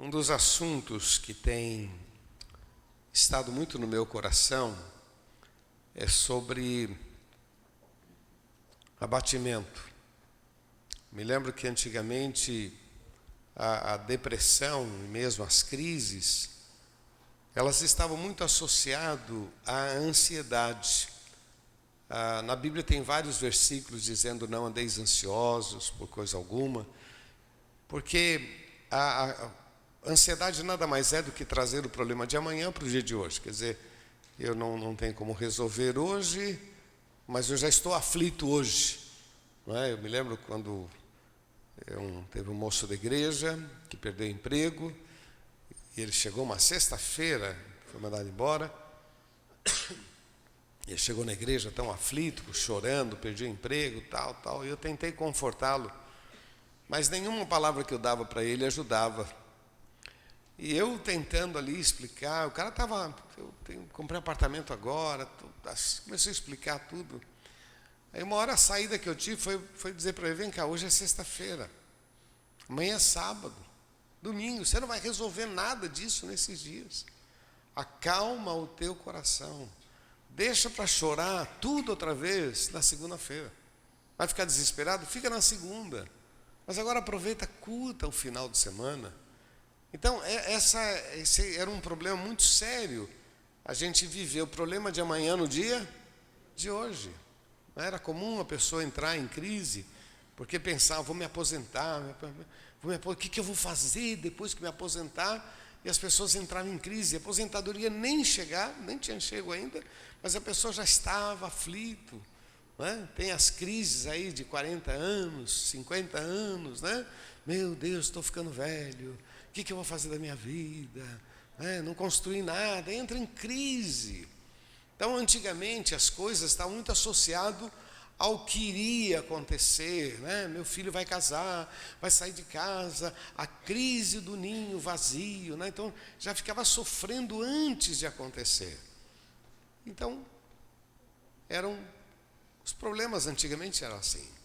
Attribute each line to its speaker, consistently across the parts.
Speaker 1: Um dos assuntos que tem estado muito no meu coração é sobre abatimento. Me lembro que antigamente a depressão e mesmo as crises, elas estavam muito associadas à ansiedade. Na Bíblia tem vários versículos dizendo: não andeis ansiosos por coisa alguma, porque a ansiedade nada mais é do que trazer o problema de amanhã para o dia de hoje. Quer dizer, eu não tenho como resolver hoje, mas eu já estou aflito hoje. Não é? Eu me lembro quando teve um moço da igreja que perdeu o emprego, e ele chegou uma sexta-feira, foi mandado embora. Ele chegou na igreja tão aflito, chorando, perdi o emprego, tal, e eu tentei confortá-lo, mas nenhuma palavra que eu dava para ele ajudava. E eu tentando ali explicar, o cara estava, comprei apartamento agora, comecei a explicar tudo. Aí uma hora a saída que eu tive foi dizer para ele: vem cá, hoje é sexta-feira, amanhã é sábado, domingo, você não vai resolver nada disso nesses dias. Acalma o teu coração, deixa para chorar tudo outra vez na segunda-feira. Vai ficar desesperado? Fica na segunda, mas agora aproveita, curta o final de semana. Então, esse era um problema muito sério. A gente viveu o problema de amanhã no dia de hoje. Era comum a pessoa entrar em crise, porque pensava: vou me aposentar, o que eu vou fazer depois que me aposentar? E as pessoas entravam em crise. A aposentadoria nem tinha chego ainda, mas a pessoa já estava aflito. Né? Tem as crises aí de 40 anos, 50 anos, né? Meu Deus, estou ficando velho. O que eu vou fazer da minha vida? Não construí nada, entra em crise. Então, antigamente, as coisas estavam muito associadas ao que iria acontecer. Né? Meu filho vai casar, vai sair de casa, a crise do ninho vazio. Né? Então, já ficava sofrendo antes de acontecer. Então, os problemas antigamente eram assim.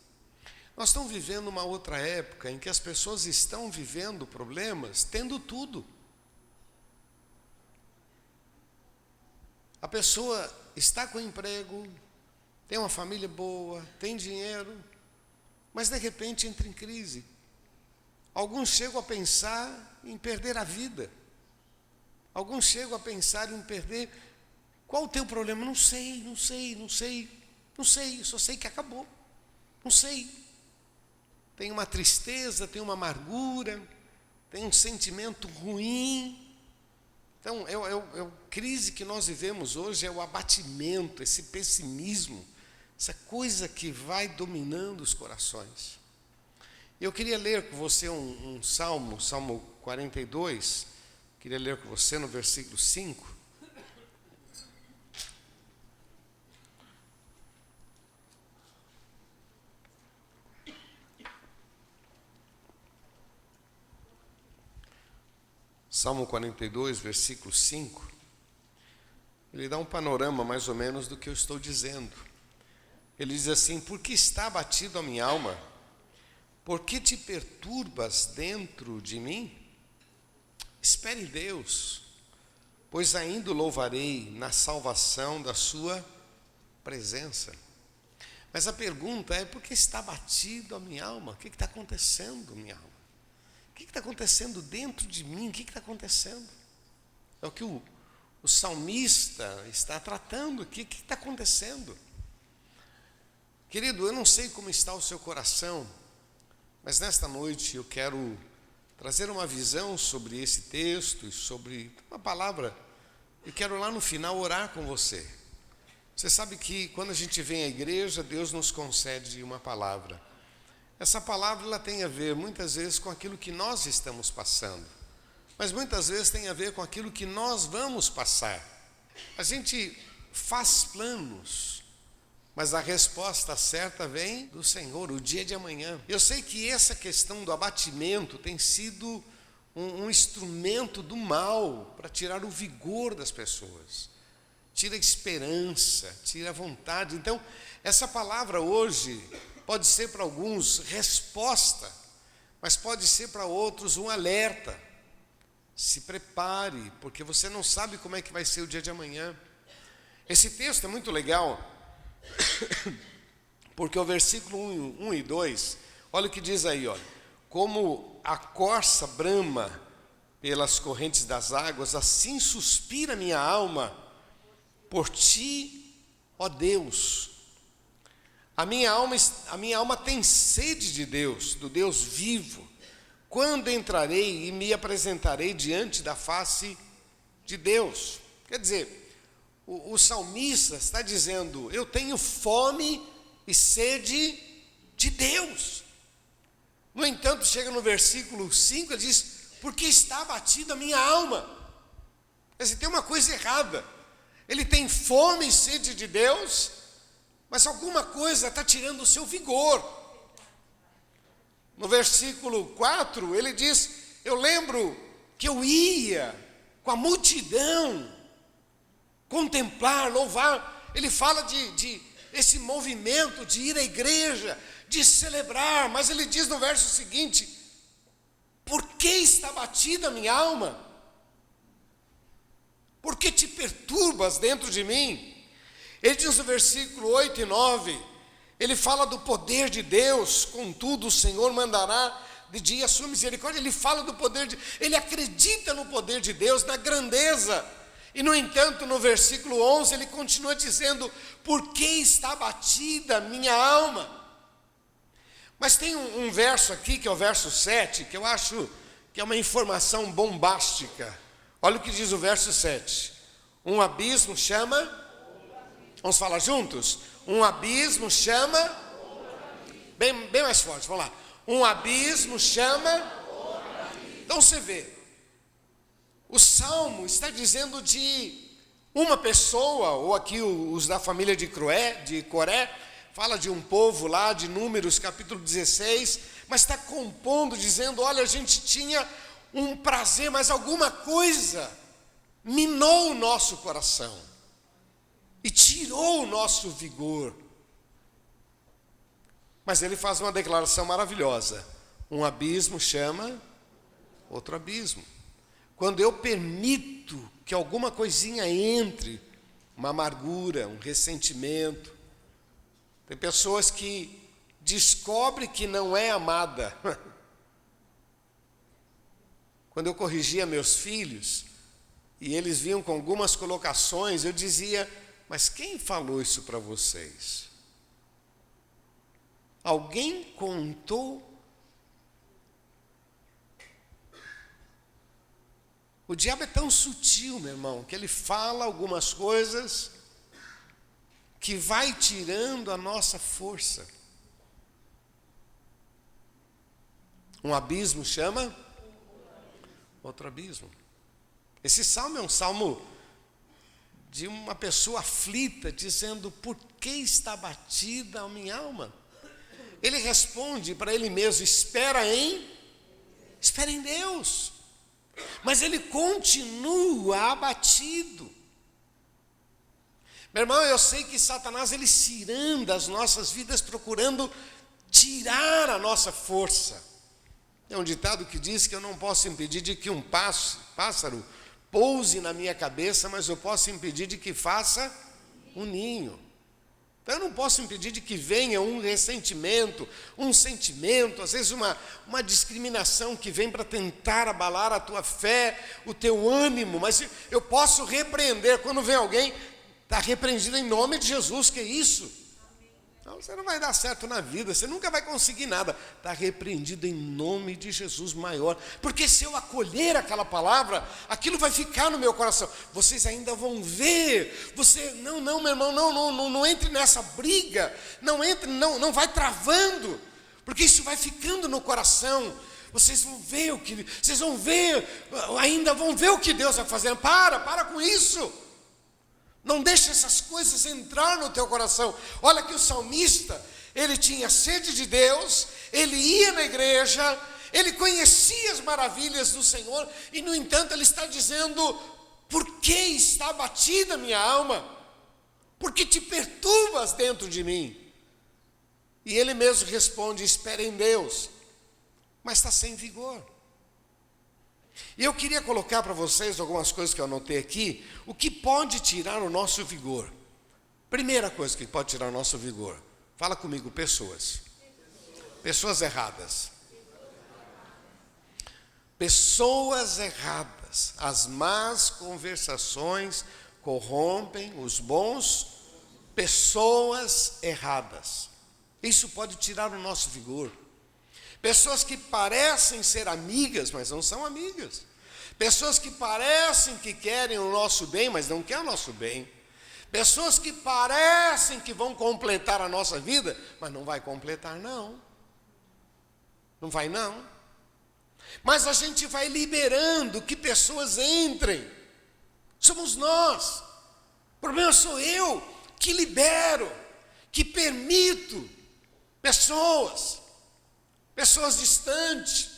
Speaker 1: Nós estamos vivendo uma outra época em que as pessoas estão vivendo problemas tendo tudo. A pessoa está com emprego, tem uma família boa, tem dinheiro, mas de repente entra em crise. Alguns chegam a pensar em perder a vida. Alguns chegam a pensar em perder. Qual o teu problema? Não sei, só sei que acabou. Não sei. Tem uma tristeza, tem uma amargura, tem um sentimento ruim. Então, a crise que nós vivemos hoje é o abatimento, esse pessimismo, essa coisa que vai dominando os corações. Eu queria ler com você um salmo, Salmo 42, queria ler com você no versículo 5. Salmo 42, versículo 5, ele dá um panorama mais ou menos do que eu estou dizendo. Ele diz assim: por que está abatido a minha alma? Por que te perturbas dentro de mim? Espere em Deus, pois ainda o louvarei na salvação da sua presença. Mas a pergunta é: por que está abatido a minha alma? O que está acontecendo, minha alma? O que está acontecendo dentro de mim? O que está acontecendo? É o que o salmista está tratando aqui. O que está acontecendo? Querido, eu não sei como está o seu coração, mas nesta noite eu quero trazer uma visão sobre esse texto e sobre uma palavra. Eu quero lá no final orar com você. Você sabe que quando a gente vem à igreja, Deus nos concede uma palavra. Essa palavra ela tem a ver muitas vezes com aquilo que nós estamos passando, mas muitas vezes tem a ver com aquilo que nós vamos passar. A gente faz planos, mas a resposta certa vem do Senhor, o dia de amanhã. Eu sei que essa questão do abatimento tem sido um instrumento do mal para tirar o vigor das pessoas, tira a esperança, tira a vontade. Então, essa palavra hoje pode ser para alguns resposta, mas pode ser para outros um alerta. se prepare, porque você não sabe como é que vai ser o dia de amanhã. Esse texto é muito legal, porque o versículo 1 e 2, olha o que diz aí, olha. Como a corça brama pelas correntes das águas, assim suspira minha alma por ti, ó Deus. A minha alma tem sede de Deus, do Deus vivo. Quando entrarei e me apresentarei diante da face de Deus? Quer dizer, o salmista está dizendo, eu tenho fome e sede de Deus. No entanto, chega no versículo 5, ele diz, porque está abatida a minha alma. Quer dizer, tem uma coisa errada. Ele tem fome e sede de Deus, mas alguma coisa está tirando o seu vigor. No versículo 4, ele diz, eu lembro que eu ia com a multidão contemplar, louvar. Ele fala de esse movimento de ir à igreja, de celebrar, mas ele diz no verso seguinte, por que está abatida a minha alma? Por que te perturbas dentro de mim? Ele diz no versículo 8 e 9, ele fala do poder de Deus, contudo o Senhor mandará de dia a sua misericórdia. Ele fala do poder ele acredita no poder de Deus, na grandeza. E no entanto, no versículo 11, ele continua dizendo, por que está abatida a minha alma? Mas tem um verso aqui, que é o verso 7, que eu acho que é uma informação bombástica. Olha o que diz o verso 7. Um abismo chama... Vamos falar juntos? Um abismo chama... Bem mais forte, vamos lá. Um abismo chama... Então você vê, o Salmo está dizendo de uma pessoa, ou aqui os da família de Coré, fala de um povo lá, de Números capítulo 16, mas está compondo, dizendo, olha, a gente tinha um prazer, mas alguma coisa minou o nosso coração e tirou o nosso vigor. Mas ele faz uma declaração maravilhosa, um abismo chama outro abismo. Quando eu permito que alguma coisinha entre, uma amargura, um ressentimento, tem pessoas que descobrem que não é amada. Quando eu corrigia meus filhos, e eles vinham com algumas colocações, eu dizia, mas quem falou isso para vocês? Alguém contou? O diabo é tão sutil, meu irmão, que ele fala algumas coisas que vai tirando a nossa força. Um abismo chama outro abismo. Esse salmo é um salmo de uma pessoa aflita, dizendo, por que está abatida a minha alma? Ele responde para ele mesmo, espera em Deus. Mas ele continua abatido. Meu irmão, eu sei que Satanás, ele ciranda as nossas vidas, procurando tirar a nossa força. Tem um ditado que diz que eu não posso impedir de que um pássaro pouse na minha cabeça, mas eu posso impedir de que faça um ninho. Então eu não posso impedir de que venha um ressentimento, um sentimento, às vezes uma discriminação que vem para tentar abalar a tua fé, o teu ânimo, mas eu posso repreender. Quando vem alguém, está repreendido em nome de Jesus, que é isso? Então, você não vai dar certo na vida, você nunca vai conseguir nada. Está repreendido em nome de Jesus maior. Porque se eu acolher aquela palavra, aquilo vai ficar no meu coração. Vocês ainda vão ver. Você, não, meu irmão, não entre nessa briga. Não entre, não vai travando. Porque isso vai ficando no coração. Vocês vão ver ainda vão ver o que Deus vai fazer. Para com isso. Não deixe essas coisas entrar no teu coração. Olha que o salmista, ele tinha sede de Deus, ele ia na igreja, ele conhecia as maravilhas do Senhor, e no entanto ele está dizendo, por que está abatida a minha alma? Por que te perturbas dentro de mim? E ele mesmo responde, espera em Deus, mas está sem vigor. E eu queria colocar para vocês algumas coisas que eu anotei aqui, o que pode tirar o nosso vigor. Primeira coisa que pode tirar o nosso vigor, fala comigo, pessoas. Pessoas erradas. Pessoas erradas. As más conversações corrompem os bons. Pessoas erradas. Isso pode tirar o nosso vigor. Pessoas que parecem ser amigas, mas não são amigas. Pessoas que parecem que querem o nosso bem, mas não querem o nosso bem. Pessoas que parecem que vão completar a nossa vida, mas não vai completar não. Não vai não. Mas a gente vai liberando que pessoas entrem. Somos nós. O problema sou eu que libero, que permito pessoas distantes,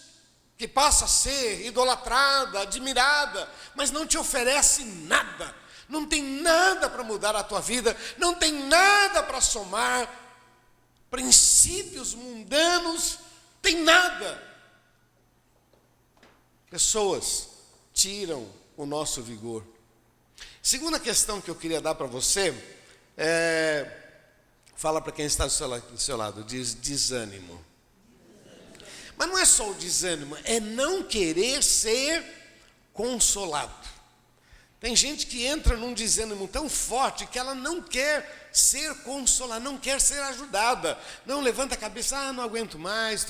Speaker 1: que passa a ser idolatrada, admirada, mas não te oferece nada, não tem nada para mudar a tua vida, não tem nada para somar, princípios mundanos, tem nada. Pessoas tiram o nosso vigor. Segunda questão que eu queria dar para você, fala para quem está do seu lado, diz desânimo. Mas não é só o desânimo, é não querer ser consolado. Tem gente que entra num desânimo tão forte que ela não quer ser consolada, não quer ser ajudada. Não levanta a cabeça, não aguento mais.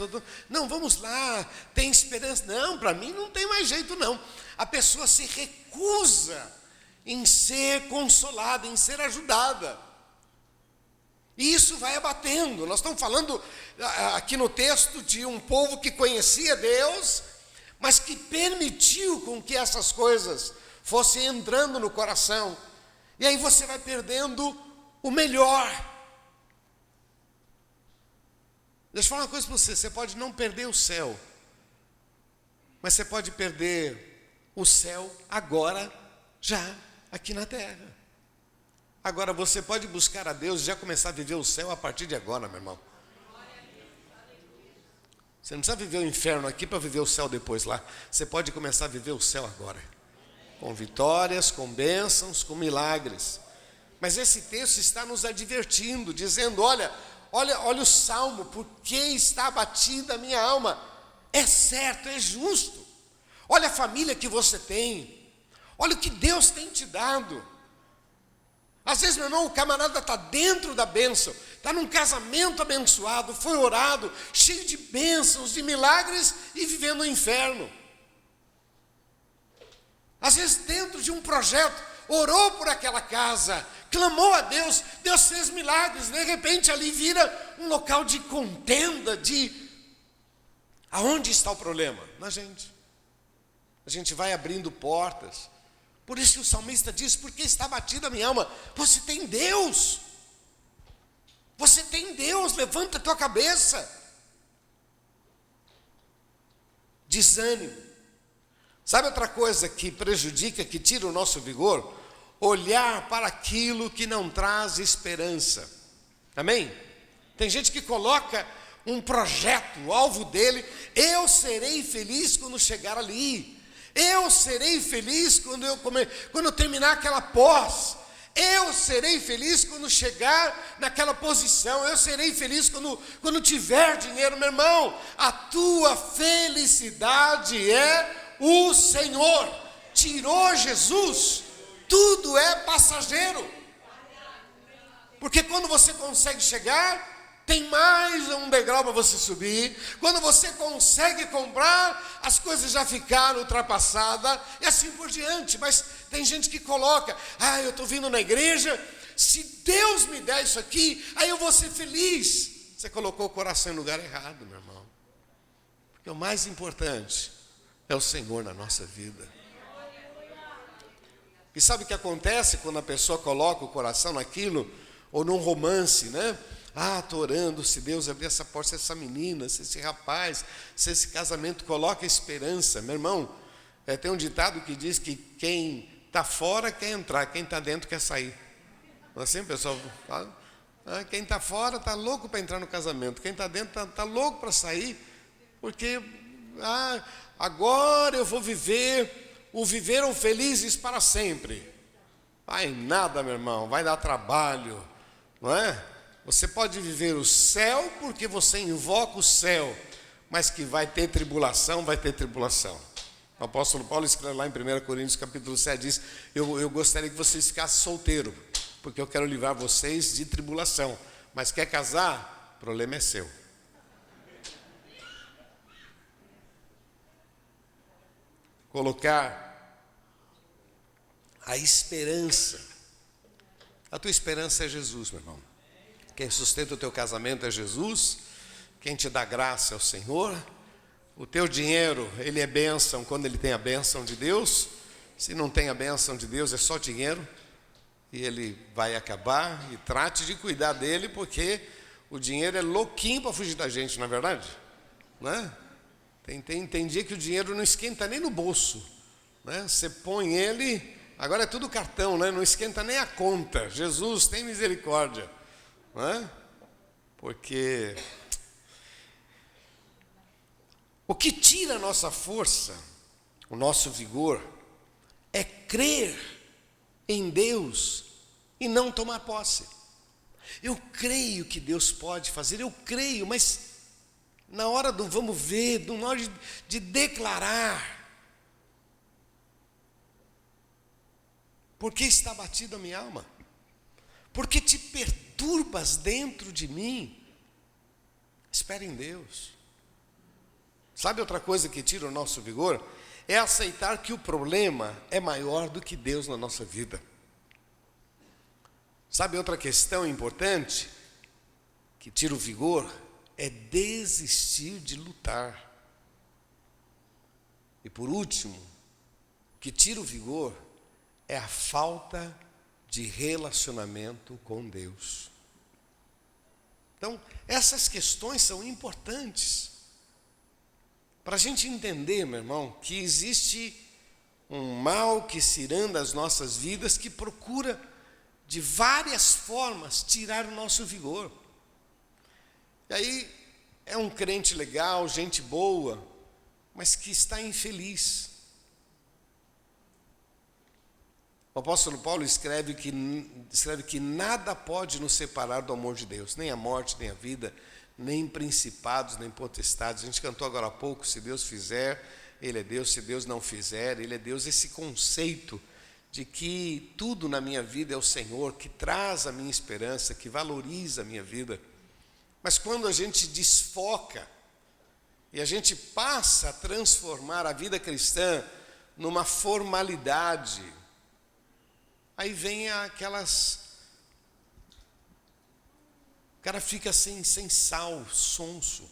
Speaker 1: Não, vamos lá, tem esperança. Não, para mim não tem mais jeito não. A pessoa se recusa em ser consolada, em ser ajudada. E isso vai abatendo. Nós estamos falando aqui no texto de um povo que conhecia Deus, mas que permitiu com que essas coisas fossem entrando no coração. E aí você vai perdendo o melhor. Deixa eu falar uma coisa para você. Você pode não perder o céu, mas você pode perder o céu agora, já aqui na terra. Agora você pode buscar a Deus e já começar a viver o céu a partir de agora, meu irmão. Você não precisa viver o inferno aqui para viver o céu depois lá. Você pode começar a viver o céu agora. Com vitórias, com bênçãos, com milagres. Mas esse texto está nos advertindo, dizendo, olha o salmo, por que está abatida a minha alma? É certo, é justo. Olha a família que você tem. Olha o que Deus tem te dado. Às vezes, meu irmão, o camarada está dentro da bênção, está num casamento abençoado, foi orado, cheio de bênçãos, de milagres e vivendo no inferno. Às vezes, dentro de um projeto, orou por aquela casa, clamou a Deus, Deus fez milagres, de repente ali vira um local de contenda, aonde está o problema? Na gente. A gente vai abrindo portas. Por isso que o salmista diz, porque está abatida a minha alma? Você tem Deus. Você tem Deus, levanta a tua cabeça. Desânimo. Sabe outra coisa que prejudica, que tira o nosso vigor? Olhar para aquilo que não traz esperança. Amém? Tem gente que coloca um projeto, o alvo dele, eu serei feliz quando chegar ali. Eu serei feliz quando eu terminar aquela pós. Eu serei feliz quando chegar naquela posição. Eu serei feliz quando tiver dinheiro. Meu irmão, a tua felicidade é o Senhor. Tirou Jesus, tudo é passageiro. Porque quando você consegue chegar, tem mais um degrau para você subir. Quando você consegue comprar, as coisas já ficaram ultrapassadas, e assim por diante. Mas tem gente que coloca, eu estou vindo na igreja, se Deus me der isso aqui, aí eu vou ser feliz. Você colocou o coração no lugar errado, meu irmão. Porque o mais importante é o Senhor na nossa vida. E sabe o que acontece quando a pessoa coloca o coração naquilo, ou num romance, né? Estou orando, se Deus abrir essa porta, se essa menina, se esse rapaz, se esse casamento, coloca esperança. Meu irmão, tem um ditado que diz que quem está fora quer entrar, quem está dentro quer sair. Não é assim, pessoal? Quem está fora está louco para entrar no casamento, quem está dentro está louco para sair, porque agora eu vou viveram felizes para sempre. Vai nada, meu irmão, vai dar trabalho, não é? Você pode viver o céu porque você invoca o céu, mas que vai ter tribulação, vai ter tribulação. O apóstolo Paulo escreve lá em 1 Coríntios capítulo 7, diz, eu gostaria que vocês ficassem solteiros, porque eu quero livrar vocês de tribulação. Mas quer casar? O problema é seu. Colocar a esperança. A tua esperança é Jesus, meu irmão. Quem sustenta o teu casamento é Jesus. Quem te dá graça é o Senhor. O teu dinheiro, ele é bênção quando ele tem a bênção de Deus. Se não tem a bênção de Deus, é só dinheiro. E ele vai acabar. E trate de cuidar dele, porque o dinheiro é louquinho para fugir da gente, não é verdade? Não é? Tem dia que o dinheiro não esquenta nem no bolso, né? Você põe ele, agora é tudo cartão, né? Não esquenta nem a conta. Jesus, tem misericórdia, não é? Porque o que tira a nossa força, o nosso vigor, é crer em Deus e não tomar posse. Eu creio que Deus pode fazer, eu creio, mas na hora do vamos ver, na hora de declarar, por que está batida a minha alma? Por que te perturbas dentro de mim? Espere em Deus. Sabe outra coisa que tira o nosso vigor? É aceitar que o problema é maior do que Deus na nossa vida. Sabe outra questão importante que tira o vigor? É desistir de lutar. E por último, o que tira o vigor é a falta de relacionamento com Deus. Então, essas questões são importantes para a gente entender, meu irmão, que existe um mal que ciranda as nossas vidas, que procura de várias formas tirar o nosso vigor. E aí é um crente legal, gente boa, mas que está infeliz. O apóstolo Paulo escreve que nada pode nos separar do amor de Deus, nem a morte, nem a vida, nem principados, nem potestades. A gente cantou agora há pouco, se Deus fizer, Ele é Deus, se Deus não fizer, Ele é Deus. Esse conceito de que tudo na minha vida é o Senhor, que traz a minha esperança, que valoriza a minha vida. Mas quando a gente desfoca e a gente passa a transformar a vida cristã numa formalidade, aí vem aquelas... O cara fica assim, sem sal, sonso.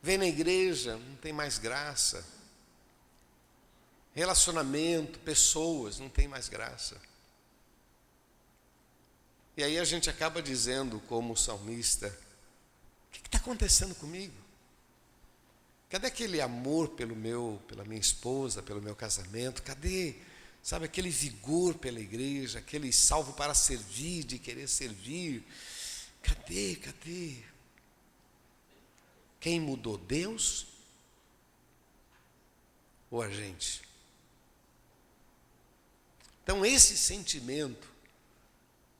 Speaker 1: Vem na igreja, não tem mais graça. Relacionamento, pessoas, não tem mais graça. E aí a gente acaba dizendo, como o salmista, o que está acontecendo comigo? Cadê aquele amor pela minha esposa, pelo meu casamento? Cadê, sabe, aquele vigor pela igreja, aquele salvo para servir, de querer servir? Cadê? Quem mudou, Deus ou a gente? Então esse sentimento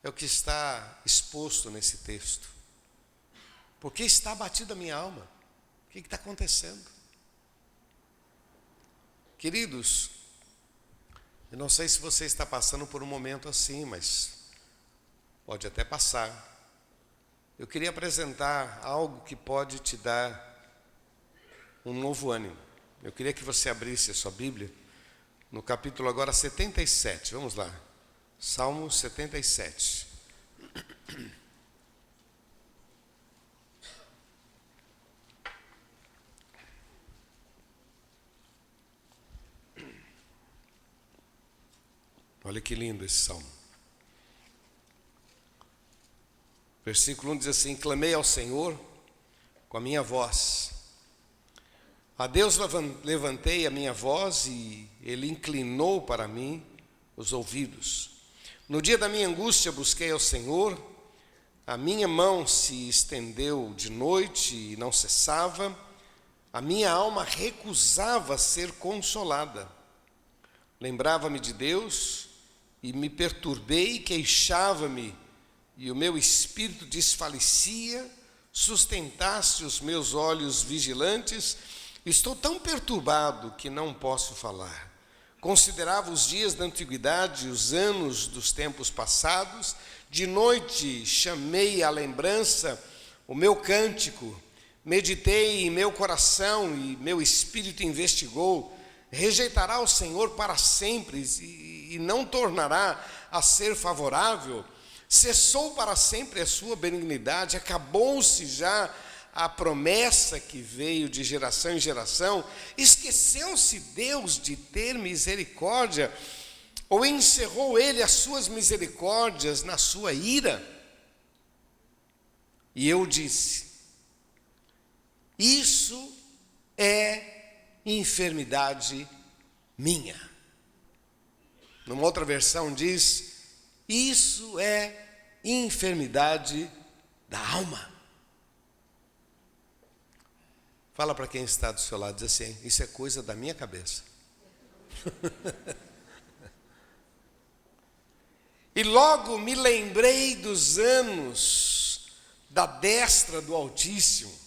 Speaker 1: é o que está exposto nesse texto. Porque está abatida a minha alma. O que está acontecendo? Queridos, eu não sei se você está passando por um momento assim, mas pode até passar. Eu queria apresentar algo que pode te dar um novo ânimo. Eu queria que você abrisse a sua Bíblia no capítulo agora 77. Vamos lá. Salmo 77. Olha que lindo esse salmo. Versículo 1 diz assim: clamei ao Senhor com a minha voz. A Deus levantei a minha voz e Ele inclinou para mim os ouvidos. No dia da minha angústia busquei ao Senhor, a minha mão se estendeu de noite e não cessava, A minha alma recusava ser consolada. Lembrava-me de Deus e me perturbei, queixava-me, e o meu espírito desfalecia. Sustentaste os meus olhos vigilantes. Estou tão perturbado que não posso falar. Considerava os dias da antiguidade, os anos dos tempos passados. De noite chamei à lembrança o meu cântico. Meditei em meu coração e meu espírito investigou. Rejeitará o Senhor para sempre e não tornará a ser favorável? Cessou para sempre a sua benignidade, acabou-se já a promessa que veio de geração em geração? Esqueceu-se Deus de ter misericórdia? Ou encerrou ele as suas misericórdias na sua ira? E eu disse: isso é enfermidade minha. Numa outra versão diz: isso é enfermidade da alma. Fala para quem está do seu lado, diz assim: isso é coisa da minha cabeça. E logo me lembrei dos anos da destra do Altíssimo.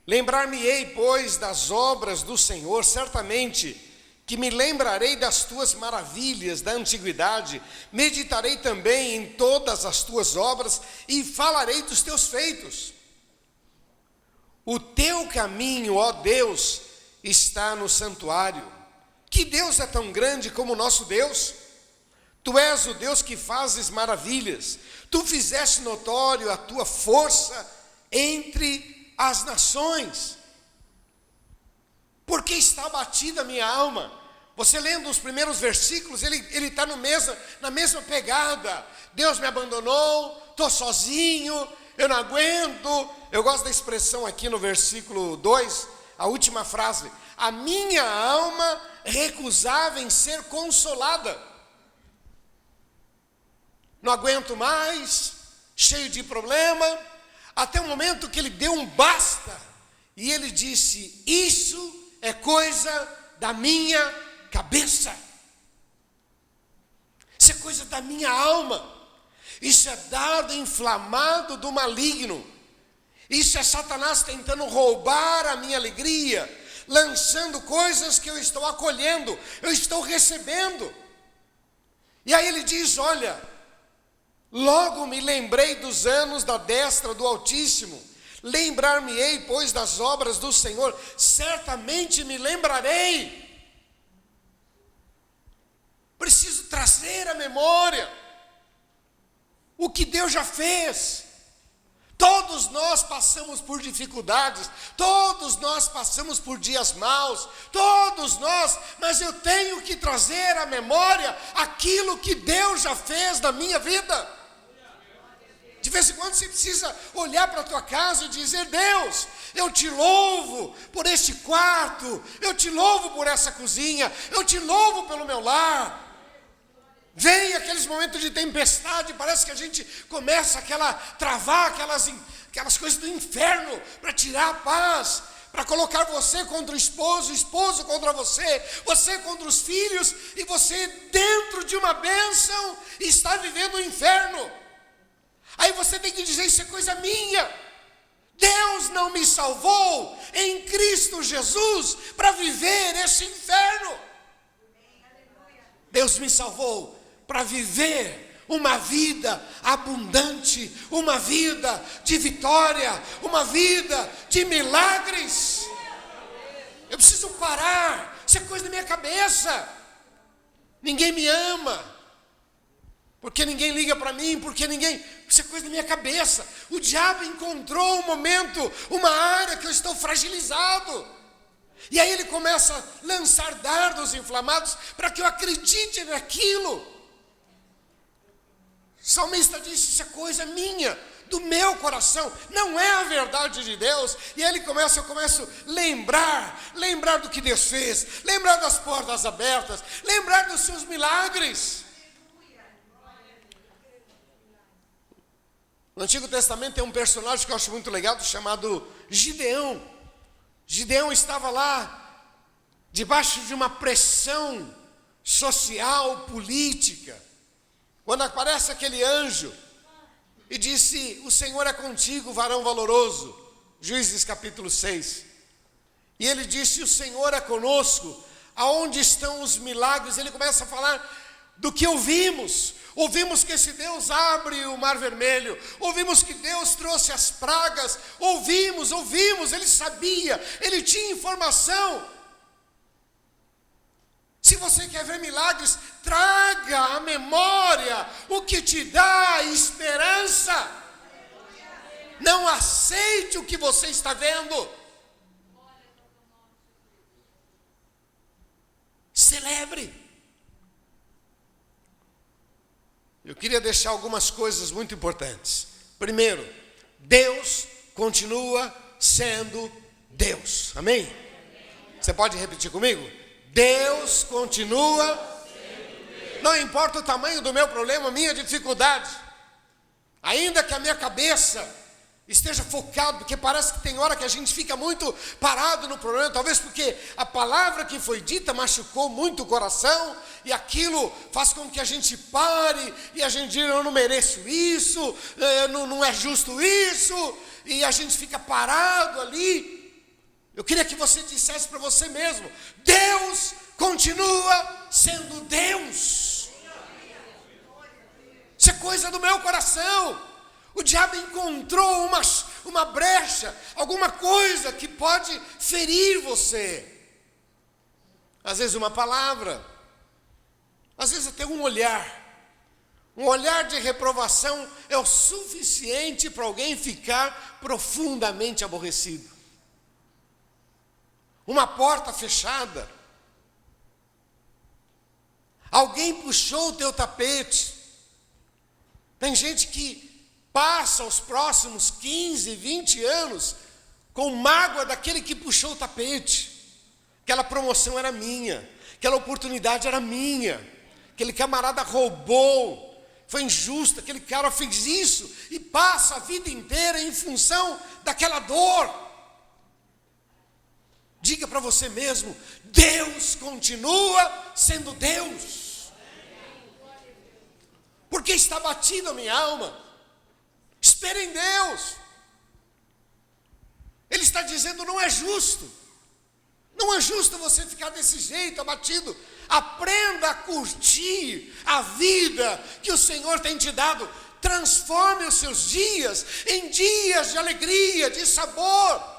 Speaker 1: Lembrar-me-ei, pois, das obras do Senhor, certamente que me lembrarei das tuas maravilhas da antiguidade, meditarei também em todas as tuas obras e falarei dos teus feitos. O teu caminho, ó Deus, está no santuário. Que Deus é tão grande como o nosso Deus? Tu és o Deus que fazes maravilhas. Tu fizeste notório a tua força entre as nações. Porque está abatida a minha alma. Você lendo os primeiros versículos, ele está na mesma pegada. Deus me abandonou, estou sozinho, eu não aguento. Eu gosto da expressão aqui no versículo 2, a última frase: a minha alma recusava em ser consolada. Não aguento mais, cheio de problema, até o momento que ele deu um basta, e ele disse: isso é coisa da minha cabeça, isso é coisa da minha alma, isso é dardo inflamado do maligno, isso é Satanás tentando roubar a minha alegria, lançando coisas que eu estou acolhendo, eu estou recebendo. E aí ele diz: olha, logo me lembrei dos anos da destra do Altíssimo, lembrar-me-ei, pois, das obras do Senhor, certamente me lembrarei. Preciso trazer à memória o que Deus já fez. Todos nós passamos por dificuldades, todos nós passamos por dias maus, todos nós, mas eu tenho que trazer à memória aquilo que Deus já fez na minha vida. De vez em quando você precisa olhar para a tua casa e dizer: Deus, eu te louvo por este quarto, eu te louvo por essa cozinha, eu te louvo pelo meu lar. Vem aqueles momentos de tempestade, parece que a gente começa travar aquelas coisas do inferno para tirar a paz, para colocar você contra o esposo contra você, você contra os filhos, e você dentro de uma bênção está vivendo o inferno. Aí você tem que dizer: isso é coisa minha. Deus não me salvou em Cristo Jesus para viver esse inferno. Deus me salvou para viver uma vida abundante, uma vida de vitória, uma vida de milagres. Eu preciso parar, isso é coisa da minha cabeça. Ninguém me ama, porque ninguém liga para mim, isso é coisa da minha cabeça. O diabo encontrou um momento, uma área que eu estou fragilizado. E aí ele começa a lançar dardos inflamados para que eu acredite naquilo. O salmista disse: isso é coisa minha, do meu coração, não é a verdade de Deus. E aí eu começo a lembrar do que Deus fez, lembrar das portas abertas, lembrar dos seus milagres. No Antigo Testamento tem um personagem que eu acho muito legal, chamado Gideão. Gideão estava lá, debaixo de uma pressão social, política, quando aparece aquele anjo e disse: o Senhor é contigo, varão valoroso. Juízes capítulo 6. E ele disse: o Senhor é conosco, aonde estão os milagres? Ele começa a falar do que ouvimos. Ouvimos que esse Deus abre o mar vermelho, ouvimos que Deus trouxe as pragas, ouvimos, ele sabia, ele tinha informação. Se você quer ver milagres, traga à memória o que te dá esperança. Não aceite o que você está vendo. Celebre. Eu queria deixar algumas coisas muito importantes. Primeiro, Deus continua sendo Deus. Amém? Você pode repetir comigo? Deus continua sendo Deus. Não importa o tamanho do meu problema, minha dificuldade. Ainda que a minha cabeça esteja focado, porque parece que tem hora que a gente fica muito parado no problema, talvez porque a palavra que foi dita machucou muito o coração, e aquilo faz com que a gente pare, e a gente diga: eu não mereço isso, não é justo isso, e a gente fica parado ali. Eu queria que você dissesse para você mesmo: Deus continua sendo Deus. Isso é coisa do meu coração. O diabo encontrou uma brecha, alguma coisa que pode ferir você. Às vezes uma palavra, às vezes até um olhar. Um olhar de reprovação é o suficiente para alguém ficar profundamente aborrecido. Uma porta fechada. Alguém puxou o teu tapete. Tem gente que passa os próximos 15, 20 anos com mágoa daquele que puxou o tapete. Aquela promoção era minha, aquela oportunidade era minha, aquele camarada roubou, foi injusto, aquele cara fez isso, e passa a vida inteira em função daquela dor. Diga para você mesmo: Deus continua sendo Deus. Porque está batida a minha alma. Espere em Deus. Ele está dizendo: não é justo. Não é justo você ficar desse jeito, abatido. Aprenda a curtir a vida que o Senhor tem te dado. Transforme os seus dias em dias de alegria, de sabor.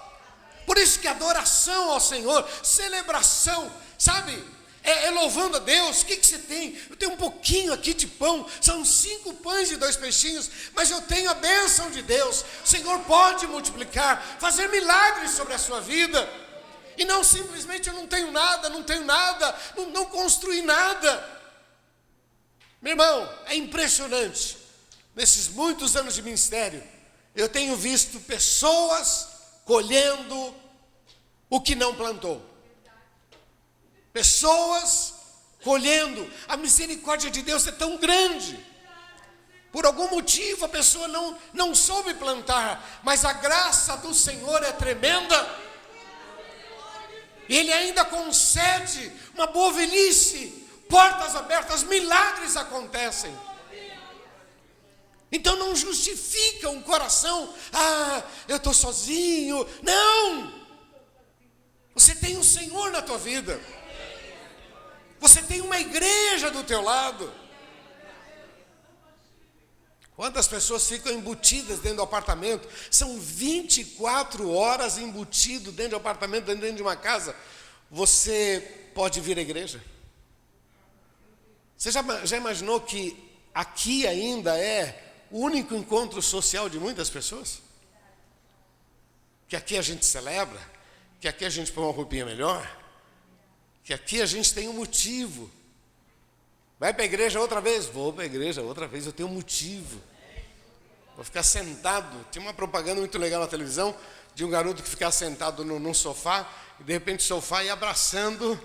Speaker 1: Por isso que adoração ao Senhor, celebração, sabe? É louvando a Deus. O que você tem? Eu tenho um pouquinho aqui de pão, são 5 pães e 2 peixinhos, mas eu tenho a bênção de Deus. O Senhor pode multiplicar, fazer milagres sobre a sua vida, e não simplesmente: eu não tenho nada, não construí nada. Meu irmão, é impressionante. Nesses muitos anos de ministério, eu tenho visto pessoas colhendo o que não plantou. Pessoas colhendo. A misericórdia de Deus é tão grande. Por algum motivo a pessoa não soube plantar, mas a graça do Senhor é tremenda. E Ele ainda concede uma boa velhice, portas abertas, milagres acontecem. Então não justifica um coração: eu estou sozinho. Não! Você tem o Senhor na tua vida. Você tem uma igreja do teu lado. Quantas pessoas ficam embutidas dentro do apartamento? São 24 horas embutido dentro do apartamento, dentro de uma casa. Você pode vir à igreja? Você já imaginou que aqui ainda é o único encontro social de muitas pessoas? Que aqui a gente celebra, que aqui a gente põe uma roupinha melhor, que aqui a gente tem um motivo. Vai para a igreja outra vez? Vou para a igreja outra vez, eu tenho um motivo. Vou ficar sentado. Tinha uma propaganda muito legal na televisão de um garoto que ficava sentado num sofá, e de repente o sofá ia abraçando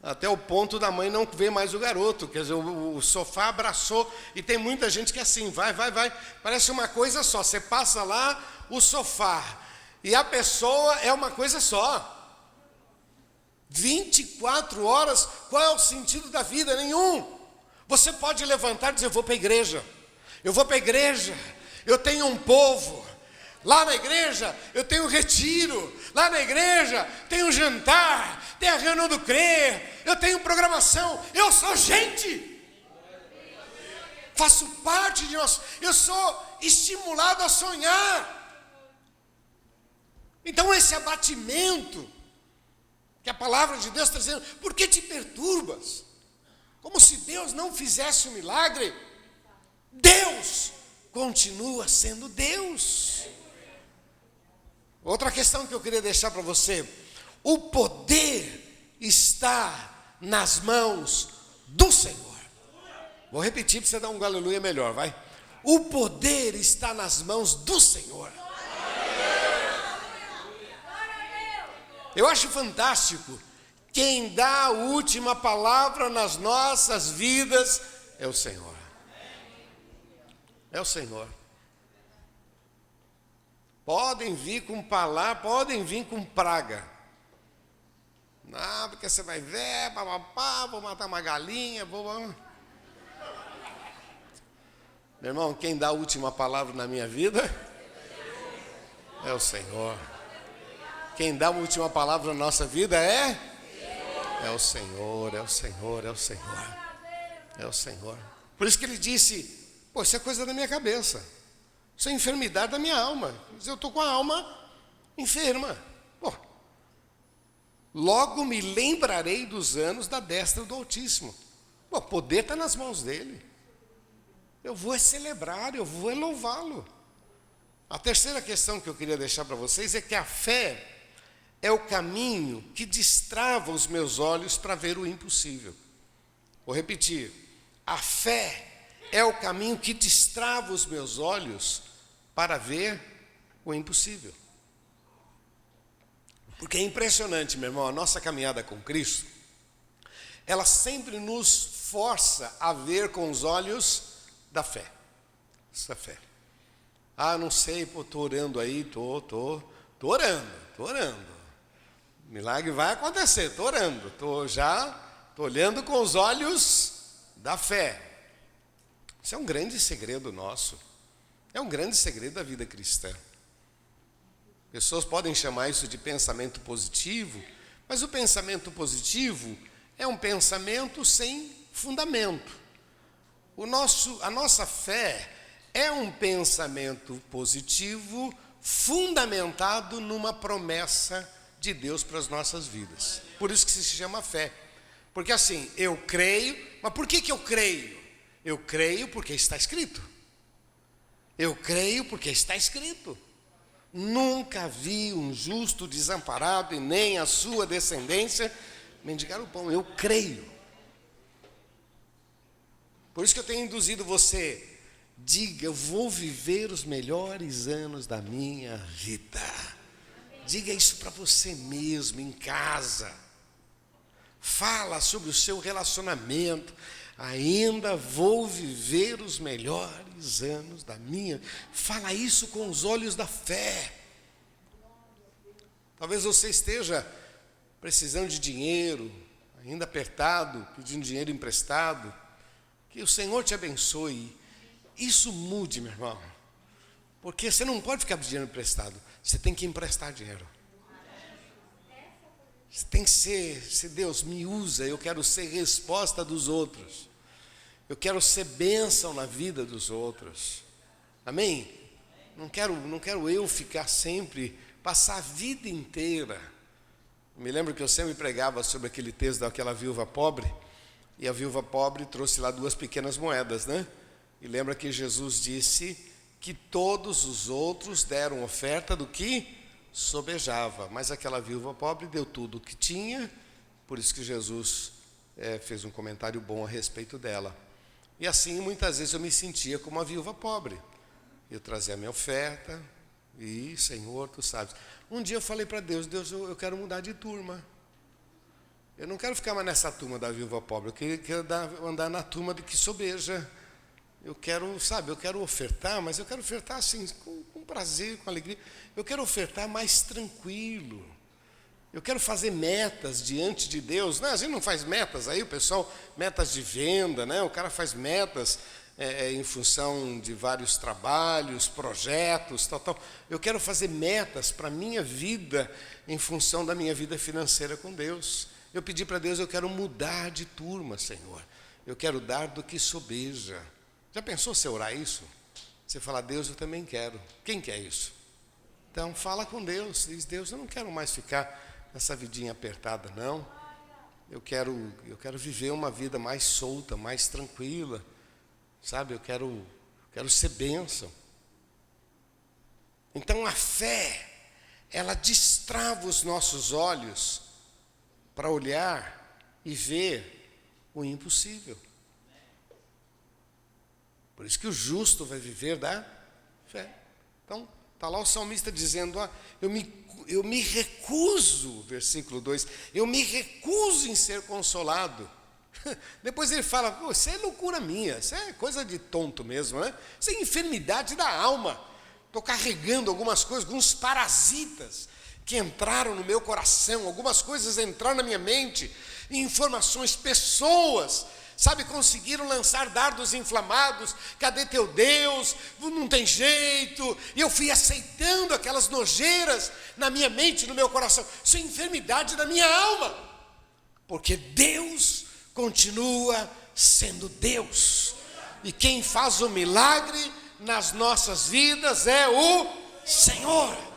Speaker 1: até o ponto da mãe não ver mais o garoto. Quer dizer, o sofá abraçou, e tem muita gente que é assim, vai, parece uma coisa só. Você passa lá, o sofá e a pessoa é uma coisa só. 24 horas, qual é o sentido da vida? Nenhum. Você pode levantar e dizer, eu vou para a igreja, eu tenho um povo, lá na igreja eu tenho retiro, lá na igreja tem um jantar, tem a reunião do CRE, eu tenho programação, eu sou gente, faço parte de nós, eu sou estimulado a sonhar. Então esse abatimento que a palavra de Deus está dizendo, por que te perturbas? Como se Deus não fizesse um milagre. Deus continua sendo Deus. Outra questão que eu queria deixar para você, o poder está nas mãos do Senhor. Vou repetir para você dar um aleluia melhor, vai. O poder está nas mãos do Senhor. Eu acho fantástico, quem dá a última palavra nas nossas vidas é o Senhor. É o Senhor. Podem vir com palavra, podem vir com praga. Não, porque você vai ver, papapá, vou matar uma galinha, Meu irmão, quem dá a última palavra na minha vida é o Senhor. Quem dá a última palavra na nossa vida é o Senhor, é o Senhor, é o Senhor. É o Senhor. Por isso que ele disse, isso é coisa da minha cabeça. Isso é enfermidade da minha alma. Eu estou com a alma enferma. Logo me lembrarei dos anos da destra do Altíssimo. O poder está nas mãos dele. Eu vou celebrar, eu vou louvá-lo. A terceira questão que eu queria deixar para vocês é que a fé é o caminho que destrava os meus olhos para ver o impossível. Vou repetir. A fé é o caminho que destrava os meus olhos para ver o impossível. Porque é impressionante, meu irmão, a nossa caminhada com Cristo, ela sempre nos força a ver com os olhos da fé. Essa fé. Não sei, estou orando aí, estou orando. Milagre vai acontecer, estou orando, estou olhando com os olhos da fé. Isso é um grande segredo nosso, é um grande segredo da vida cristã. Pessoas podem chamar isso de pensamento positivo, mas o pensamento positivo é um pensamento sem fundamento. A nossa fé é um pensamento positivo fundamentado numa promessa de Deus para as nossas vidas. Por isso que se chama fé. Porque assim, eu creio, mas por que eu creio? Eu creio porque está escrito. Eu creio porque está escrito. Nunca vi um justo desamparado e nem a sua descendência mendigar o pão. Eu creio. Por isso que eu tenho induzido você, diga, eu vou viver os melhores anos da minha vida. Diga isso para você mesmo, em casa. Fala sobre o seu relacionamento. Ainda vou viver os melhores anos da minha. Fala isso com os olhos da fé. Talvez você esteja precisando de dinheiro, ainda apertado, pedindo dinheiro emprestado. Que o Senhor te abençoe. Isso mude, meu irmão. Porque você não pode ficar pedindo dinheiro emprestado. Você tem que emprestar dinheiro. Você tem que se Deus me usa, eu quero ser resposta dos outros. Eu quero ser bênção na vida dos outros. Amém? Não quero eu ficar sempre, passar a vida inteira. Eu me lembro que eu sempre pregava sobre aquele texto daquela viúva pobre. E a viúva pobre trouxe lá 2 pequenas moedas, né? E lembra que Jesus disse que todos os outros deram oferta do que sobejava, mas aquela viúva pobre deu tudo o que tinha, por isso que Jesus fez um comentário bom a respeito dela. E assim, muitas vezes eu me sentia como uma viúva pobre. Eu trazia a minha oferta, e Senhor, Tu sabes. Um dia eu falei para Deus, eu quero mudar de turma. Eu não quero ficar mais nessa turma da viúva pobre, eu quero andar na turma do que sobeja. Eu quero ofertar, mas eu quero ofertar assim, com prazer, com alegria. Eu quero ofertar mais tranquilo. Eu quero fazer metas diante de Deus. A gente não faz metas aí, o pessoal, metas de venda, né? O cara faz metas em função de vários trabalhos, projetos, tal. Eu quero fazer metas para a minha vida em função da minha vida financeira com Deus. Eu pedi para Deus, eu quero mudar de turma, Senhor. Eu quero dar do que sobeja. Já pensou você orar isso? Você fala, Deus, eu também quero. Quem quer isso? Então fala com Deus, diz, Deus, eu não quero mais ficar nessa vidinha apertada, não. Eu quero viver uma vida mais solta, mais tranquila, sabe? Eu quero ser bênção. Então a fé, ela destrava os nossos olhos para olhar e ver o impossível. Por isso que o justo vai viver da fé. Então, está lá o salmista dizendo, eu me recuso, versículo 2, eu me recuso em ser consolado. Depois ele fala, isso é loucura minha, isso é coisa de tonto mesmo, né? Isso é enfermidade da alma. Estou carregando algumas coisas, alguns parasitas que entraram no meu coração, algumas coisas entraram na minha mente, informações, pessoas, sabe, conseguiram lançar dardos inflamados, cadê teu Deus, não tem jeito, e eu fui aceitando aquelas nojeiras na minha mente, no meu coração, isso é enfermidade da minha alma, porque Deus continua sendo Deus, e quem faz o milagre nas nossas vidas é o Senhor.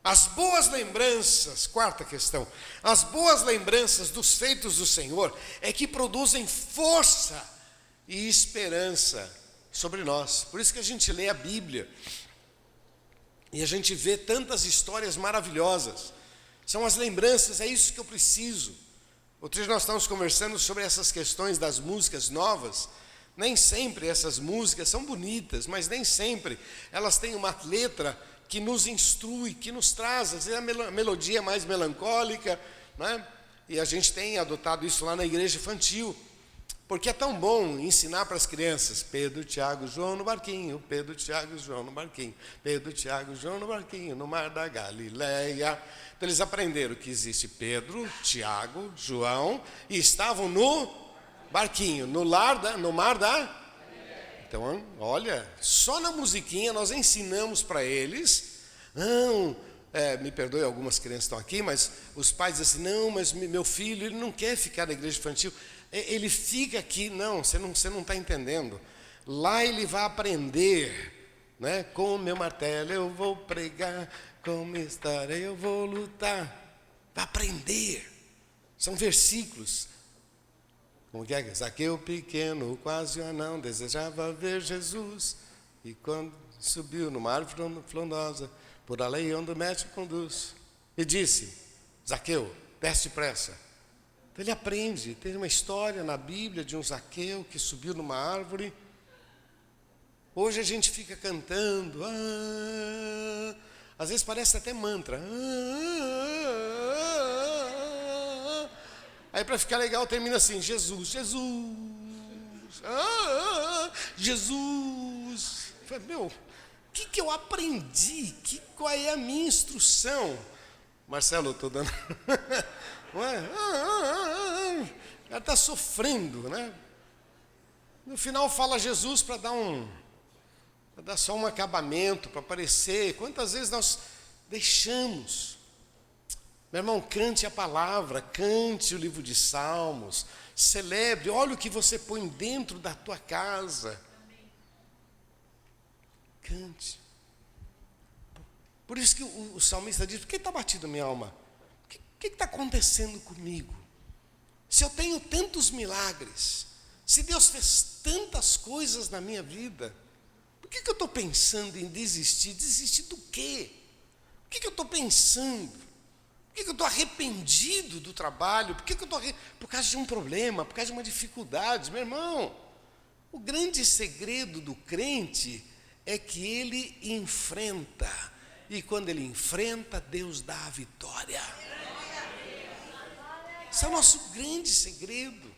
Speaker 1: As boas lembranças, quarta questão, as boas lembranças dos feitos do Senhor é que produzem força e esperança sobre nós. Por isso que a gente lê a Bíblia e a gente vê tantas histórias maravilhosas. São as lembranças, é isso que eu preciso. Outro dia nós estávamos conversando sobre essas questões das músicas novas. Nem sempre essas músicas são bonitas, mas nem sempre elas têm uma letra que nos instrui, que nos traz, às vezes a melodia mais melancólica, né? E a gente tem adotado isso lá na igreja infantil, porque é tão bom ensinar para as crianças, Pedro, Tiago, João no barquinho, Pedro, Tiago, João no barquinho, Pedro, Tiago, João no barquinho, no mar da Galileia. Então eles aprenderam que existe Pedro, Tiago, João, e estavam no barquinho, no mar da... Então, olha, só na musiquinha nós ensinamos para eles, me perdoe, algumas crianças estão aqui, mas os pais dizem assim, não, mas meu filho, ele não quer ficar na igreja infantil, ele fica aqui, não, você não está entendendo, lá ele vai aprender, né? Com o meu martelo eu vou pregar, com minha história eu vou lutar, vai aprender, são versículos. Como que é? Zaqueu pequeno, quase um anão, desejava ver Jesus. E quando subiu numa árvore frondosa, por além onde o mestre conduz, e disse, Zaqueu, desce depressa. Então ele aprende, tem uma história na Bíblia de um Zaqueu que subiu numa árvore. Hoje a gente fica cantando, às vezes parece até mantra. Aí para ficar legal termina assim, Jesus, Jesus, Jesus. Eu falei, o que eu aprendi? Qual é a minha instrução? Marcelo, eu estou dando... Ela está sofrendo, né? No final fala Jesus para dar só um acabamento, para aparecer. Quantas vezes nós deixamos... Meu irmão, cante a palavra, cante o livro de Salmos, celebre, olha o que você põe dentro da tua casa. Cante. Por isso que o salmista diz, por que está batido minha alma? O que está acontecendo comigo? Se eu tenho tantos milagres, se Deus fez tantas coisas na minha vida, por que eu estou pensando em desistir? Desistir do quê? O que eu estou pensando? Por que eu estou arrependido do trabalho? Por que eu estou por causa de um problema, por causa de uma dificuldade? Meu irmão, o grande segredo do crente é que ele enfrenta. E quando ele enfrenta, Deus dá a vitória. Esse é o nosso grande segredo.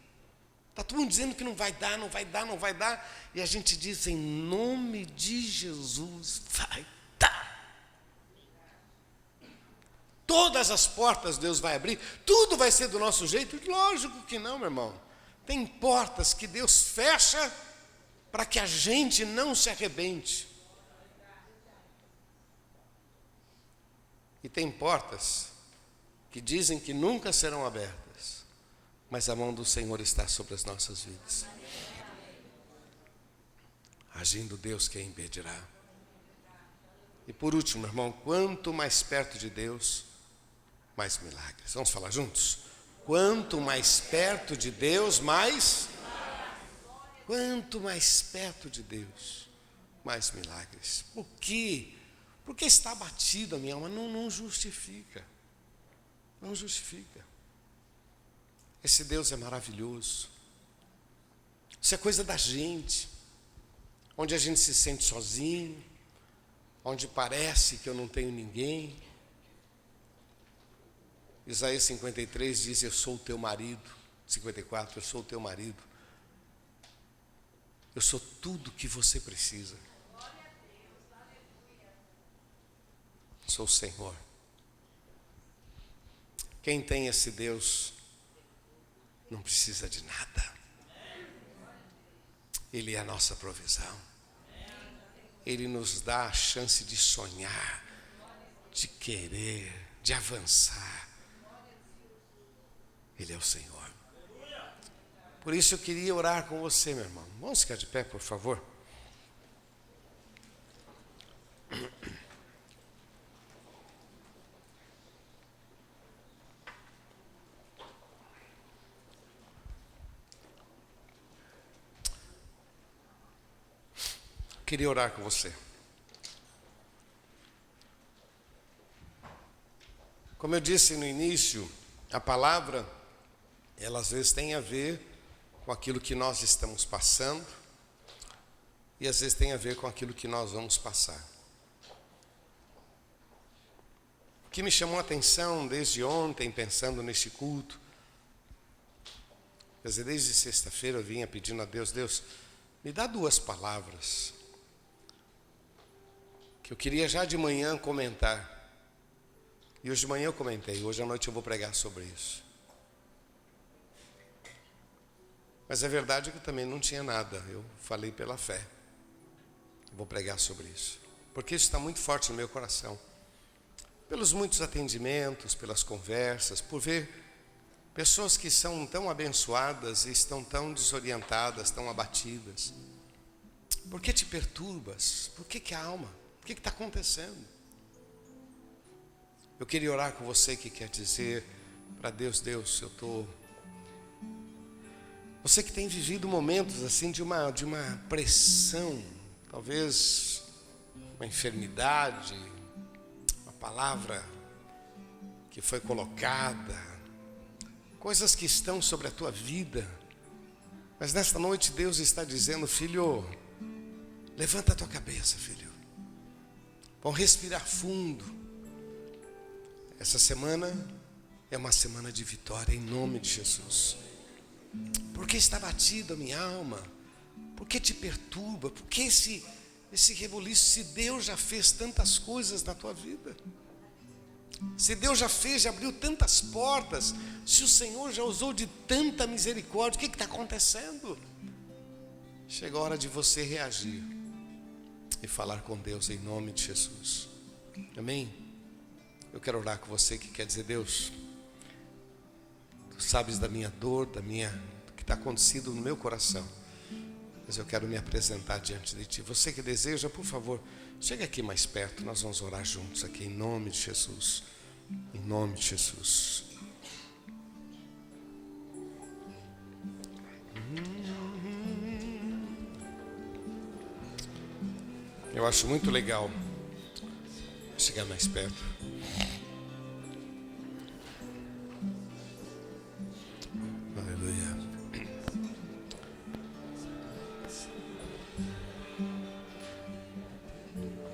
Speaker 1: Está todo mundo dizendo que não vai dar, não vai dar, não vai dar. E a gente diz, em nome de Jesus, vai dar. Todas as portas Deus vai abrir, tudo vai ser do nosso jeito? Lógico que não, meu irmão. Tem portas que Deus fecha para que a gente não se arrebente. E tem portas que dizem que nunca serão abertas, mas a mão do Senhor está sobre as nossas vidas. Agindo Deus, quem impedirá? E por último, irmão, quanto mais perto de Deus, mais milagres. Vamos falar juntos? Quanto mais perto de Deus, mais... Quanto mais perto de Deus, mais milagres. Por quê? Porque está abatido a minha alma. Não justifica. Não justifica. Esse Deus é maravilhoso. Isso é coisa da gente. Onde a gente se sente sozinho, onde parece que eu não tenho ninguém. Isaías 53 diz: eu sou o teu marido. 54, eu sou o teu marido. Eu sou tudo que você precisa. Sou o Senhor. Quem tem esse Deus não precisa de nada. Ele é a nossa provisão. Ele nos dá a chance de sonhar, de querer, de avançar. Ele é o Senhor. Por isso eu queria orar com você, meu irmão. Vamos ficar de pé, por favor. Queria orar com você. Como eu disse no início, a palavra, ela às vezes tem a ver com aquilo que nós estamos passando e às vezes tem a ver com aquilo que nós vamos passar. O que me chamou a atenção desde ontem, pensando neste culto, quer dizer, desde sexta-feira eu vinha pedindo a Deus: Deus, me dá 2 palavras que eu queria já de manhã comentar. E hoje de manhã eu comentei, hoje à noite eu vou pregar sobre isso. Mas é verdade que eu também não tinha nada, eu falei pela fé. Vou pregar sobre isso, porque isso está muito forte no meu coração. Pelos muitos atendimentos, pelas conversas, por ver pessoas que são tão abençoadas e estão tão desorientadas, tão abatidas. Por que te perturbas? Por que a alma? O que está acontecendo? Eu queria orar com você que quer dizer para Deus: Deus, eu estou... Você que tem vivido momentos assim de uma pressão, talvez uma enfermidade, uma palavra que foi colocada, coisas que estão sobre a tua vida. Mas nesta noite Deus está dizendo: filho, levanta a tua cabeça, filho. Vamos respirar fundo. Essa semana é uma semana de vitória em nome de Jesus. Por que está batida a minha alma? Por que te perturba? Por que esse rebuliço? Se Deus já fez tantas coisas na tua vida, se Deus já fez, já abriu tantas portas, se o Senhor já usou de tanta misericórdia, o que está acontecendo? Chega a hora de você reagir e falar com Deus em nome de Jesus. Amém? Eu quero orar com você que quer dizer: Deus, Tu sabes da minha dor, do que está acontecendo no meu coração, mas eu quero me apresentar diante de Ti. Você que deseja, por favor, chega aqui mais perto, nós vamos orar juntos aqui em nome de Jesus. Em nome de Jesus. Eu acho muito legal chegar mais perto. Aleluia.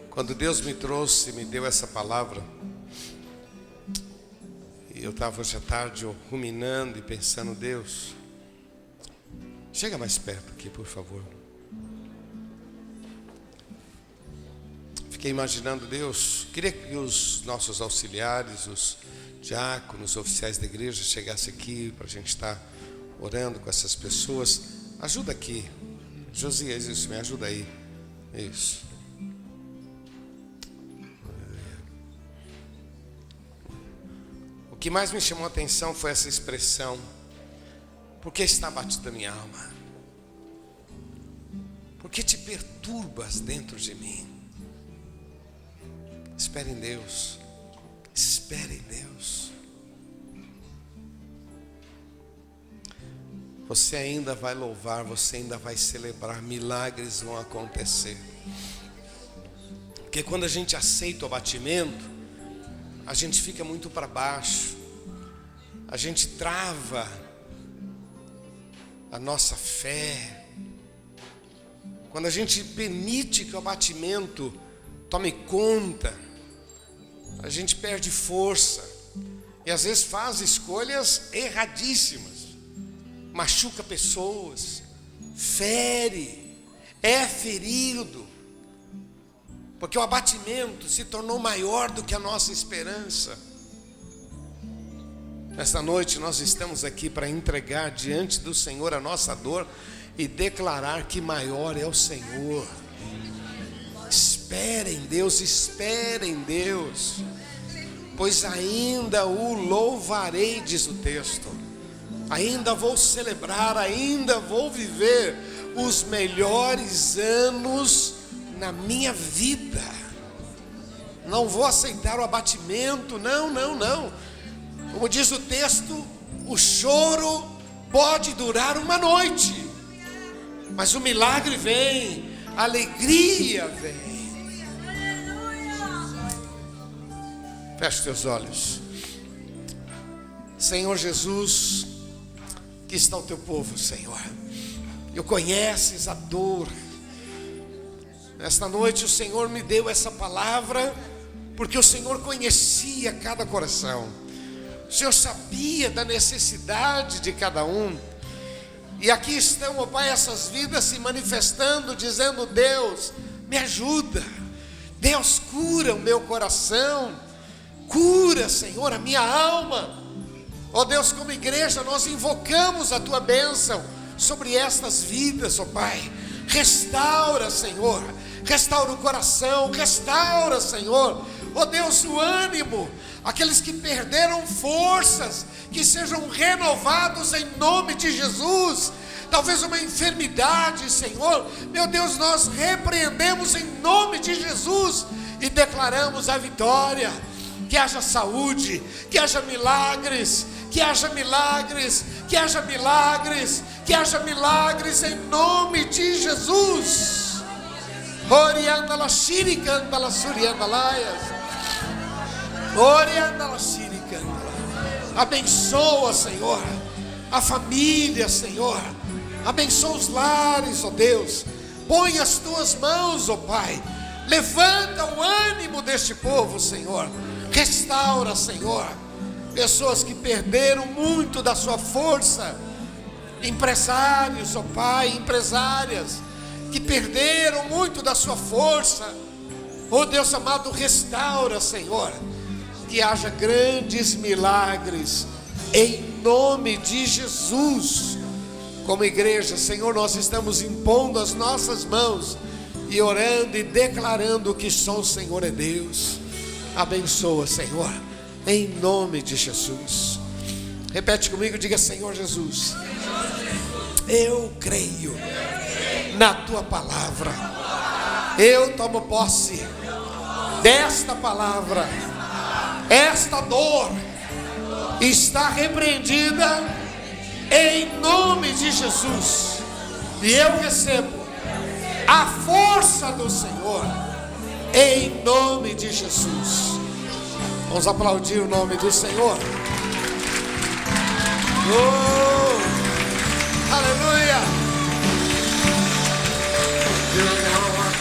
Speaker 1: Quando Deus me trouxe, me deu essa palavra, e eu estava hoje à tarde ruminando e pensando: Deus, chega mais perto aqui, por favor. Fique Fiquei imaginando, Deus, queria que os nossos auxiliares, os diáconos, oficiais da igreja chegassem aqui para a gente estar orando com essas pessoas. Ajuda aqui, Josias, isso, me ajuda aí. Isso. O que mais me chamou a atenção foi essa expressão: por que está abatida a minha alma? Por que te perturbas dentro de mim? Espere em Deus. Espere em Deus. Você ainda vai louvar, você ainda vai celebrar, milagres vão acontecer. Porque quando a gente aceita o abatimento, a gente fica muito para baixo, a gente trava a nossa fé. Quando a gente permite que o abatimento tome conta, a gente perde força e às vezes faz escolhas erradíssimas, machuca pessoas, fere, é ferido, porque o abatimento se tornou maior do que a nossa esperança. Nesta noite nós estamos aqui para entregar diante do Senhor a nossa dor e declarar que maior é o Senhor. Espere em Deus, espere em Deus, pois ainda o louvarei, diz o texto. Ainda vou celebrar, ainda vou viver os melhores anos na minha vida. Não vou aceitar o abatimento, não. Como diz o texto, o choro pode durar uma noite, mas o milagre vem, a alegria vem. Feche teus olhos. Senhor Jesus, aqui está o teu povo, Senhor. Tu conheces a dor. Nesta noite o Senhor me deu essa palavra, porque o Senhor conhecia cada coração. O Senhor sabia da necessidade de cada um. E aqui estão, ó Pai, essas vidas se manifestando, dizendo: Deus, me ajuda. Deus, cura o meu coração. Cura, Senhor, a minha alma. Ó Deus, como igreja nós invocamos a Tua bênção sobre estas vidas, ó Pai. Restaura, Senhor. Restaura o coração, restaura, Senhor. Ó Deus, o ânimo. Aqueles que perderam forças, que sejam renovados em nome de Jesus. Talvez uma enfermidade, Senhor, meu Deus, nós repreendemos em nome de Jesus e declaramos a vitória. Que haja saúde, que haja milagres, que haja milagres, que haja milagres, que haja milagres em nome de Jesus. Orianda la shiricanda la surianda laias. Orianda la shiricanda. Abençoa, Senhor, a família, Senhor. Abençoa os lares, ó Deus. Põe as tuas mãos, ó Pai. Levanta o ânimo deste povo, Senhor. Restaura, Senhor, pessoas que perderam muito da sua força. Empresários, ó Pai, empresárias que perderam muito da sua força. Ó Deus amado, restaura, Senhor. Que haja grandes milagres em nome de Jesus. Como igreja, Senhor, nós estamos impondo as nossas mãos e orando e declarando que só o Senhor é Deus. Abençoa, Senhor, em nome de Jesus. Repete comigo, diga: Senhor Jesus, eu creio na Tua palavra. Eu tomo posse desta palavra. Esta dor está repreendida em nome de Jesus. E eu recebo a força do Senhor em nome de Jesus. Vamos aplaudir o nome do Senhor. Oh, aleluia.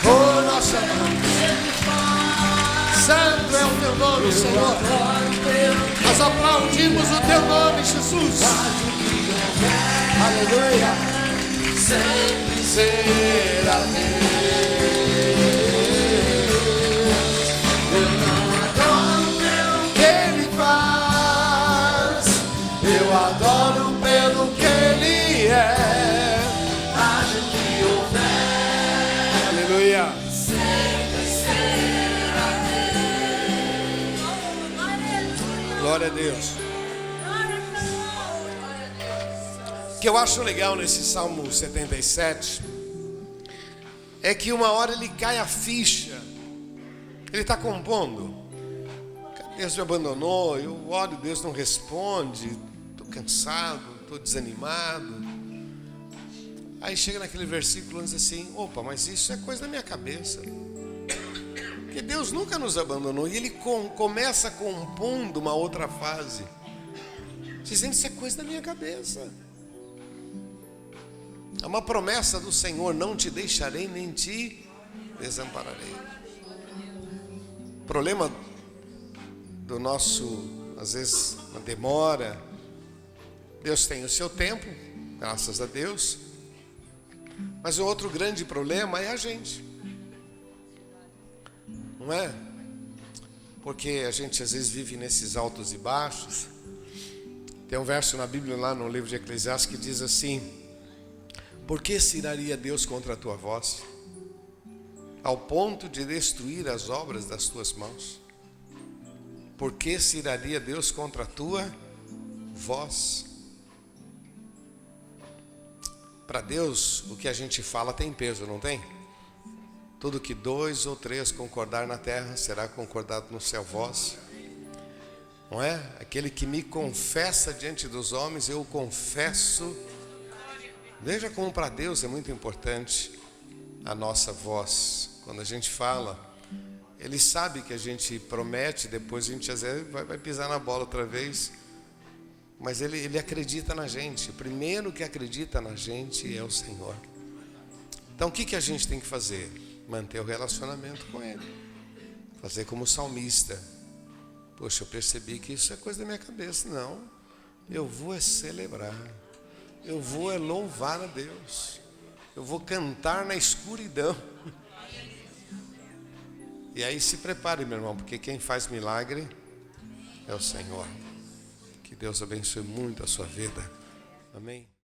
Speaker 1: Oh, nossa mãe. Santo é o Teu nome, Senhor. Nós aplaudimos o Teu nome, Jesus. Aleluia. Sempre será Deus. oro pelo que Ele é. Haja o que houver. Aleluia. Glória a Deus. O que eu acho legal nesse Salmo 77 é que uma hora ele cai a ficha. Ele está compondo. Deus me abandonou, eu oro, Deus não responde, estou cansado, estou desanimado. Aí chega naquele versículo e diz assim: opa, mas isso é coisa da minha cabeça. Porque Deus nunca nos abandonou. E ele começa compondo uma outra fase, dizendo: isso é coisa da minha cabeça. É uma promessa do Senhor: não te deixarei nem te desampararei. O problema do nosso, às vezes, uma demora. Deus tem o seu tempo, graças a Deus. Mas o outro grande problema é a gente, não é? Porque a gente às vezes vive nesses altos e baixos. Tem um verso na Bíblia, lá no livro de Eclesiastes, que diz assim: por que se iraria Deus contra a tua voz, ao ponto de destruir as obras das tuas mãos? Por que se iraria Deus contra a tua voz? Para Deus, o que a gente fala tem peso, não tem? Tudo que 2 ou 3 concordar na terra, será concordado no céu. Voz, não é? Aquele que me confessa diante dos homens, eu o confesso. Veja como para Deus é muito importante a nossa voz. Quando a gente fala, Ele sabe que a gente promete, depois a gente às vezes vai pisar na bola outra vez. Mas Ele acredita na gente. O primeiro que acredita na gente é o Senhor. Então o que a gente tem que fazer? Manter o relacionamento com Ele. Fazer como o salmista: poxa, eu percebi que isso é coisa da minha cabeça. Não, eu vou celebrar. Eu vou louvar a Deus. Eu vou cantar na escuridão. E aí se prepare, meu irmão, porque quem faz milagre é o Senhor. Que Deus abençoe muito a sua vida. Amém.